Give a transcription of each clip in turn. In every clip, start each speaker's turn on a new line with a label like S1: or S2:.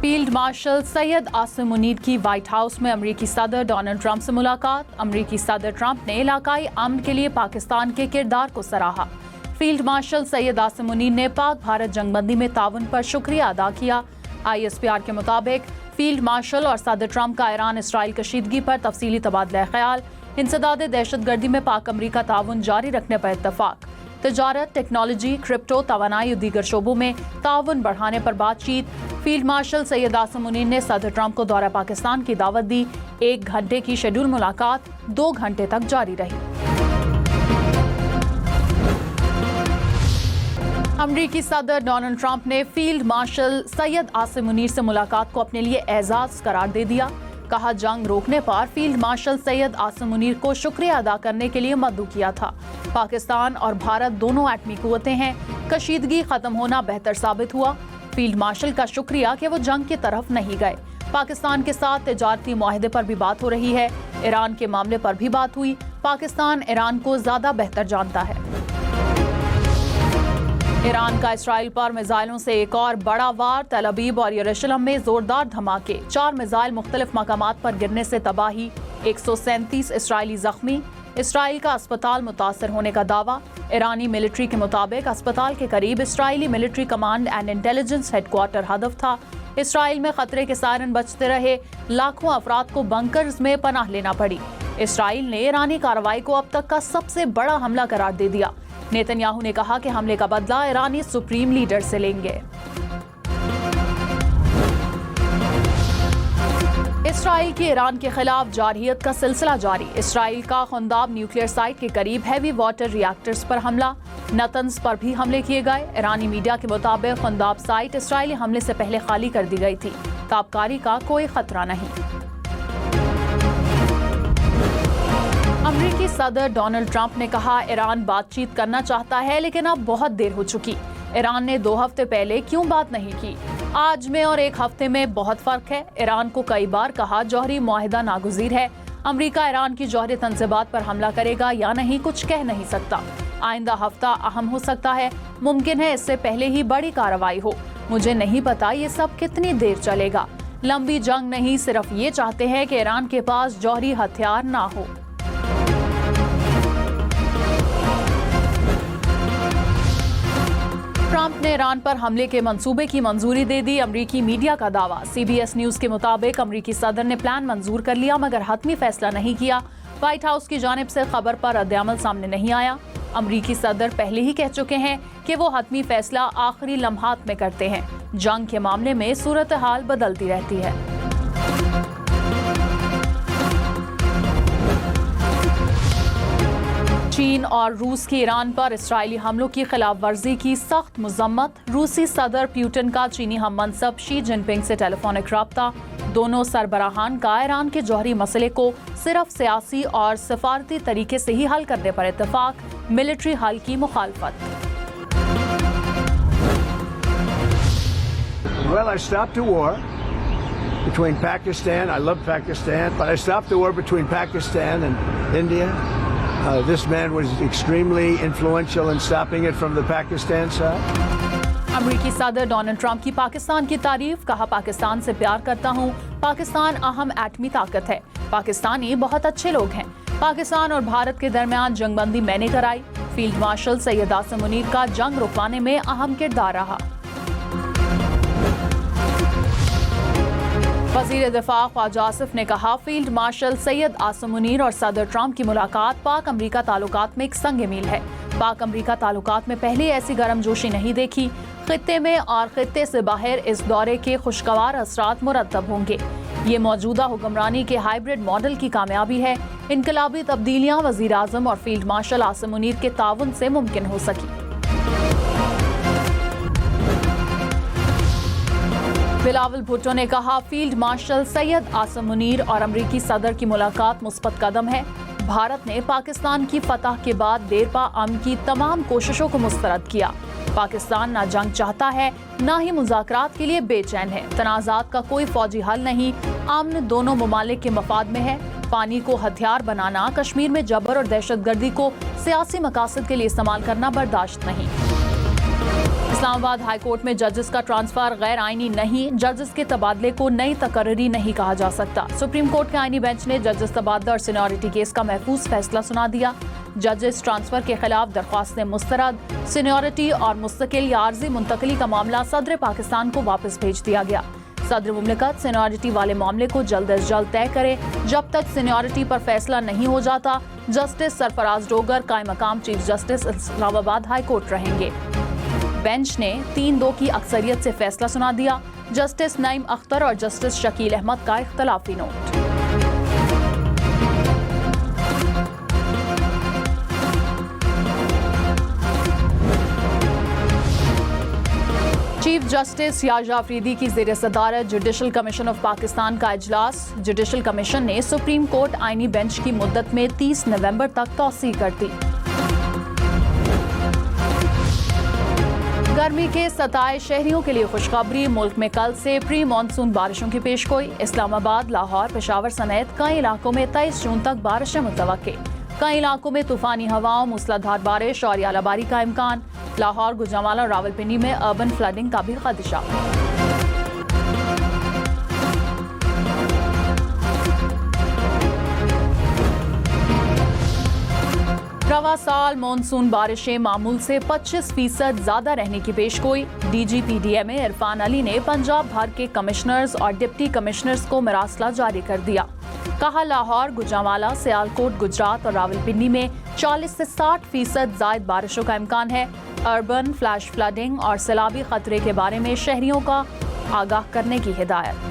S1: Field marshal Syed Asim Munir کی white house میں امریکی صدر ڈونلڈ ٹرمپ سے ملاقات۔ امریکی صدر ٹرمپ نے علاقائی امن کے لیے پاکستان کے کردار کو سراہا۔ فیلڈ مارشل سید عاصم منیر نے پاک بھارت جنگ بندی میں تعاون پر شکریہ ادا کیا۔ ISPR کے مطابق فیلڈ مارشل اور صدر ٹرمپ کا ایران اسرائیل کشیدگی پر تفصیلی تبادلہ خیال، انسداد دہشت گردی میں پاک امریکہ تعاون جاری رکھنے پر اتفاق، تجارت، ٹیکنالوجی، کرپٹو، توانائی اور دیگر شعبوں میں تعاون بڑھانے پر بات چیت۔ فیلڈ مارشل سید عاصم منیر نے صدر ٹرمپ کو دورہ پاکستان کی دعوت دی۔ 1 گھنٹے کی شیڈول ملاقات 2 گھنٹے تک جاری رہی۔ امریکی صدر ڈونلڈ ٹرمپ نے فیلڈ مارشل سید عاصم منیر سے ملاقات کو اپنے لیے اعزاز قرار دے دیا۔ کہا جنگ روکنے پر فیلڈ مارشل سید عاصم منیر کو شکریہ ادا کرنے کے لیے مدعو کیا تھا۔ پاکستان اور بھارت دونوں ایٹمی قوتیں ہیں، کشیدگی ختم ہونا بہتر ثابت ہوا۔ فیلڈ مارشل کا شکریہ کہ وہ جنگ کی طرف نہیں گئے۔ پاکستان کے ساتھ تجارتی معاہدے پر بھی بات ہو رہی ہے، ایران کے معاملے پر بھی بات ہوئی۔ پاکستان ایران کو زیادہ بہتر جانتا ہے۔ ایران کا اسرائیل پر میزائلوں سے ایک اور بڑا وار، تل ابیب اور یروشلم میں زوردار دھماکے، 4 میزائل مختلف مقامات پر گرنے سے تباہی، 137 اسرائیلی زخمی۔ اسرائیل کا اسپتال متاثر ہونے کا دعویٰ۔ ایرانی ملٹری کے مطابق اسپتال کے قریب Israeli military command and intelligence headquarter ہدف تھا۔ اسرائیل میں خطرے کے سائرن بجتے رہے، لاکھوں افراد کو بنکرز میں پناہ لینا پڑی۔ اسرائیل نے ایرانی کارروائی کو اب تک کا سب سے بڑا حملہ قرار دے دیا۔ نیتن یاہو نے کہا کہ حملے کا بدلہ ایرانی سپریم لیڈر سے لیں گے۔ اسرائیل کی ایران کے خلاف جارحیت کا سلسلہ جاری۔ اسرائیل کا خنداب نیوکلیئر سائٹ کے قریب ہیوی واٹر ری ایکٹرز پر حملہ، نتنز پر بھی حملے کیے گئے۔ ایرانی میڈیا کے مطابق خنداب سائٹ اسرائیلی حملے سے پہلے خالی کر دی گئی تھی۔ تابکاری کا کوئی خطرہ نہیں۔ امریکی صدر ڈونلڈ ٹرمپ نے کہا ایران بات چیت کرنا چاہتا ہے لیکن اب بہت دیر ہو چکی۔ ایران نے 2 ہفتے پہلے کیوں بات نہیں کی؟ آج میں اور 1 ہفتے میں بہت فرق ہے۔ ایران کو کئی بار کہا جوہری معاہدہ ناگزیر ہے۔ امریکہ ایران کی جوہری تنصیبات پر حملہ کرے گا یا نہیں کچھ کہہ نہیں سکتا۔ آئندہ ہفتہ اہم ہو سکتا ہے، ممکن ہے اس سے پہلے ہی بڑی کارروائی ہو۔ مجھے نہیں پتا یہ سب کتنی دیر چلے گا۔ لمبی جنگ نہیں، صرف یہ چاہتے ہیں کہ ایران کے پاس جوہری ہتھیار نہ ہو۔ ٹرمپ نے ایران پر حملے کے منصوبے کی منظوری دے دی، امریکی میڈیا کا دعویٰ۔ CBS نیوز کے مطابق امریکی صدر نے پلان منظور کر لیا مگر حتمی فیصلہ نہیں کیا۔ وائٹ ہاؤس کی جانب سے خبر پر رد عمل سامنے نہیں آیا۔ امریکی صدر پہلے ہی کہہ چکے ہیں کہ وہ حتمی فیصلہ آخری لمحات میں کرتے ہیں۔ جنگ کے معاملے میں صورتحال بدلتی رہتی ہے۔ چین اور روس کی ایران پر اسرائیلی حملوں کی خلاف ورزی کی سخت مذمت۔ روسی صدر پیوٹن کا چینی ہم منصب شی جن پنگ سے ٹیلی فونک رابطہ۔ دونوں سربراہان کا ایران کے جوہری مسئلے کو صرف سیاسی اور سفارتی طریقے سے ہی حل کرنے پر اتفاق، ملٹری حل کی مخالفت۔
S2: Well, I stopped the war between Pakistan. I love Pakistan, but I stopped the war between Pakistan and India. This man was extremely influential in stopping it from the Pakistan side.
S1: امریکی صدر Donald Trump کی پاکستان کی تعریف، کہا پاکستان سے پیار کرتا ہوں۔ پاکستان اہم ایٹمی طاقت ہے۔ پاکستانی بہت اچھے لوگ ہیں۔ پاکستان اور بھارت کے درمیان جنگ بندی میں نے کرائی۔ فیلڈ مارشل سید عاصم منیر کا جنگ رکوانے میں اہم کردار رہا۔ وزیر دفاع خواجہ آصف نے کہا فیلڈ مارشل سید عاصم منیر اور صدر ٹرمپ کی ملاقات پاک امریکہ تعلقات میں ایک سنگ میل ہے۔ پاک امریکہ تعلقات میں پہلے ایسی گرم جوشی نہیں دیکھی۔ خطے میں اور خطے سے باہر اس دورے کے خوشگوار اثرات مرتب ہوں گے۔ یہ موجودہ حکمرانی کے ہائیبرڈ ماڈل کی کامیابی ہے۔ انقلابی تبدیلیاں وزیر اعظم اور فیلڈ مارشل عاصم منیر کے تعاون سے ممکن ہو سکی۔ بلاول بھٹو نے کہا فیلڈ مارشل سید عاصم منیر اور امریکی صدر کی ملاقات مثبت قدم ہے۔ بھارت نے پاکستان کی فتح کے بعد دیرپا امن کی تمام کوششوں کو مسترد کیا۔ پاکستان نہ جنگ چاہتا ہے نہ ہی مذاکرات کے لیے بے چین ہے۔ تنازعات کا کوئی فوجی حل نہیں، امن دونوں ممالک کے مفاد میں ہے۔ پانی کو ہتھیار بنانا، کشمیر میں جبر اور دہشت گردی کو سیاسی مقاصد کے لیے استعمال کرنا برداشت نہیں۔ اسلام آباد ہائی کورٹ میں ججز کا ٹرانسفر غیر آئینی نہیں، ججز کے تبادلے کو نئی تقرری نہیں کہا جا سکتا۔ سپریم کورٹ کے آئینی بینچ نے ججز تبادلہ اور سینیورٹی کیس کا محفوظ فیصلہ سنا دیا۔ ججز ٹرانسفر کے خلاف درخواستیں مسترد، سینیورٹی اور مستقل یا عارضی منتقلی کا معاملہ صدر پاکستان کو واپس بھیج دیا گیا۔ صدر مملکت سینیورٹی والے معاملے کو جلد از جلد طے کرے۔ جب تک سینیورٹی پر فیصلہ نہیں ہو جاتا، جسٹس سرفراز ڈوگر قائم مقام چیف جسٹس اسلام آباد ہائی کورٹ رہیں گے۔ بینچ نے 3-2 کی اکثریت سے فیصلہ سنا دیا۔ جسٹس نعیم اختر اور جسٹس شکیل احمد کا اختلافی نوٹ۔ چیف جسٹس یاجا افریدی کی زیر صدارت جوڈیشل کمیشن آف پاکستان کا اجلاس۔ جوڈیشل کمیشن نے سپریم کورٹ آئینی بینچ کی مدت میں 30 نومبر تک توسیع کر دی۔ گرمی کے ستائے شہریوں کے لیے خوشخبری، ملک میں کل سے پری مانسون بارشوں کی پیشگوئی۔ اسلام آباد، لاہور، پشاور سمیت کئی علاقوں میں 23 جون تک بارشیں متوقع۔ کئی علاقوں میں طوفانی ہواؤں، موسلادھار بارش اور ژالہ باری کا امکان۔ لاہور، گوجرانوالہ اور راولپنڈی میں اربن فلڈنگ کا بھی خدشہ۔ رواں سال مانسون بارشیں معمول سے 25% زیادہ رہنے کی پیشگوئی۔ D G P D M A Irfan Ali نے پنجاب بھر کے کمشنرز اور ڈپٹی کمشنرز کو مراسلہ جاری کر دیا۔ کہا لاہور، گوجرانوالہ، سیالکوٹ، گجرات اور راولپنڈی میں 40 سے 60% زائد بارشوں کا امکان ہے۔ اربن فلیش فلڈنگ اور سیلابی خطرے کے بارے میں شہریوں کا آگاہ کرنے کی ہدایت۔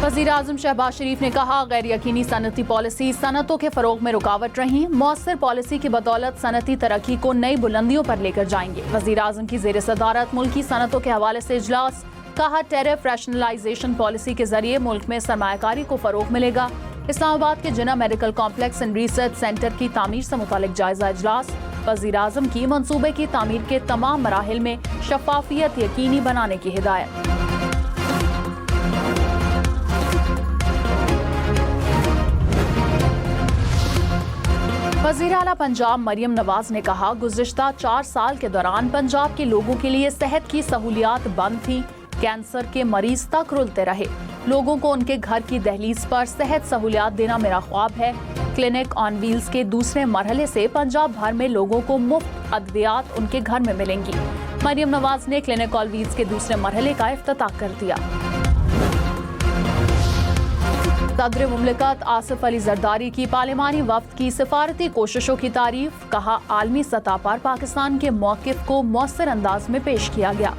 S1: وزیراعظم شہباز شریف نے کہا، غیر یقینی صنعتی پالیسی صنعتوں کے فروغ میں رکاوٹ رہی، مؤثر پالیسی کی بدولت صنعتی ترقی کو نئی بلندیوں پر لے کر جائیں گے۔ وزیراعظم کی زیر صدارت ملکی صنعتوں کے حوالے سے اجلاس۔ کہا، ٹیرف ریشنلائزیشن پالیسی کے ذریعے ملک میں سرمایہ کاری کو فروغ ملے گا۔ اسلام آباد کے Jinnah medical complex and research centre کی تعمیر سے متعلق جائزہ اجلاس۔ وزیراعظم کی منصوبے کی تعمیر کے تمام مراحل میں شفافیت یقینی بنانے کی ہدایت۔ وزیر اعلیٰ پنجاب مریم نواز نے کہا، گزشتہ 4 سال کے دوران پنجاب کے لوگوں کے لیے صحت کی سہولیات بند تھیں، کینسر کے مریض تک رلتے رہے۔ لوگوں کو ان کے گھر کی دہلیز پر صحت سہولیات دینا میرا خواب ہے۔ کلینک آن ویلز کے دوسرے مرحلے سے پنجاب بھر میں لوگوں کو مفت ادویات ان کے گھر میں ملیں گی۔ مریم نواز نے کلینک آن ویلز کے دوسرے مرحلے کا افتتاح کر دیا۔ صدر مملکت آصف علی زرداری کی پارلیمانی وفد کی سفارتی کوششوں کی تعریف۔ کہا، عالمی سطح پر پاکستان کے موقف کو مؤثر انداز میں پیش کیا گیا۔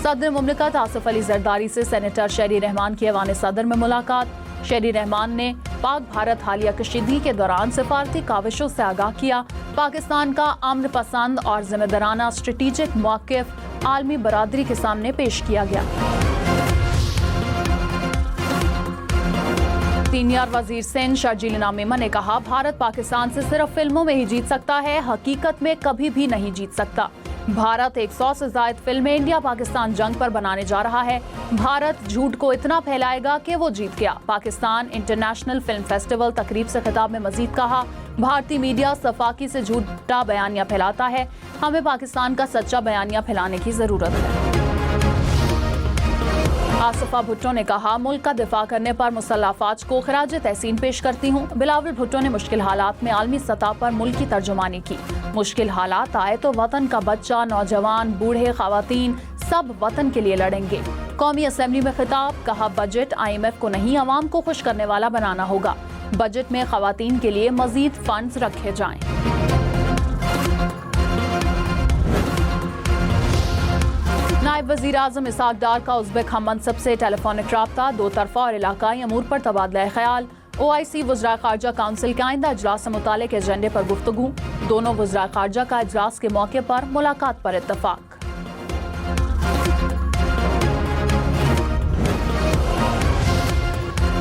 S1: صدر مملکت آصف علی زرداری سے سینیٹر شہری رحمان کی ایوان صدر میں ملاقات۔ شہری رحمان نے پاک بھارت حالیہ کشیدگی کے دوران سفارتی کاوشوں سے آگاہ کیا۔ پاکستان کا امن پسند اور ذمہ دارانہ اسٹریٹجک موقف عالمی برادری کے سامنے پیش کیا گیا۔ سینئر وزیر سندھ شرجیل میمن نے کہا، بھارت پاکستان سے صرف فلموں میں ہی جیت سکتا ہے، حقیقت میں کبھی بھی نہیں جیت سکتا۔ بھارت 100 سے زائد فلمیں انڈیا پاکستان جنگ پر بنانے جا رہا ہے۔ بھارت جھوٹ کو اتنا پھیلائے گا کہ وہ جیت گیا۔ پاکستان انٹرنیشنل فلم فیسٹیول تقریب سے خطاب میں مزید کہا، بھارتی میڈیا صفاقی سے جھوٹا بیانیہ پھیلاتا ہے، ہمیں پاکستان کا سچا بیانیہ پھیلانے کی ضرورت ہے۔ آصفہ بھٹو نے کہا، ملک کا دفاع کرنے پر مسلح افواج کو خراج تحسین پیش کرتی ہوں۔ بلاول بھٹو نے مشکل حالات میں عالمی سطح پر ملک کی ترجمانی کی۔ مشکل حالات آئے تو وطن کا بچہ، نوجوان، بوڑھے، خواتین سب وطن کے لیے لڑیں گے۔ قومی اسمبلی میں خطاب۔ کہا، بجٹ IMF کو نہیں، عوام کو خوش کرنے والا بنانا ہوگا۔ بجٹ میں خواتین کے لیے مزید فنڈز رکھے جائیں۔ نائب وزیر اعظم اسحاق ڈار کا ازبک ہم منصب سے ٹیلیفونک رابطہ، دو طرفہ اور علاقائی امور پر تبادلہ خیال۔ OIC وزرائے خارجہ کونسل کے آئندہ اجلاس سے متعلق ایجنڈے پر گفتگو۔ دونوں وزرائے خارجہ کا اجلاس کے موقع پر ملاقات پر اتفاق۔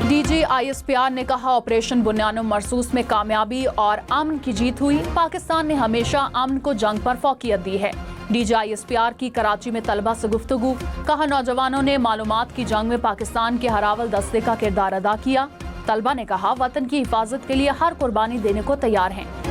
S1: ڈی جی ISPR نے کہا، آپریشن بنیان مرصوص میں کامیابی اور امن کی جیت ہوئی۔ پاکستان نے ہمیشہ امن کو جنگ پر فوقیت دی ہے۔ ڈی جی ISPR کی کراچی میں طلبہ سے گفتگو۔ کہا، نوجوانوں نے معلومات کی جنگ میں پاکستان کے ہراول دستے کا کردار ادا کیا۔ طلبہ نے کہا، وطن کی حفاظت کے لیے ہر قربانی دینے کو تیار ہیں۔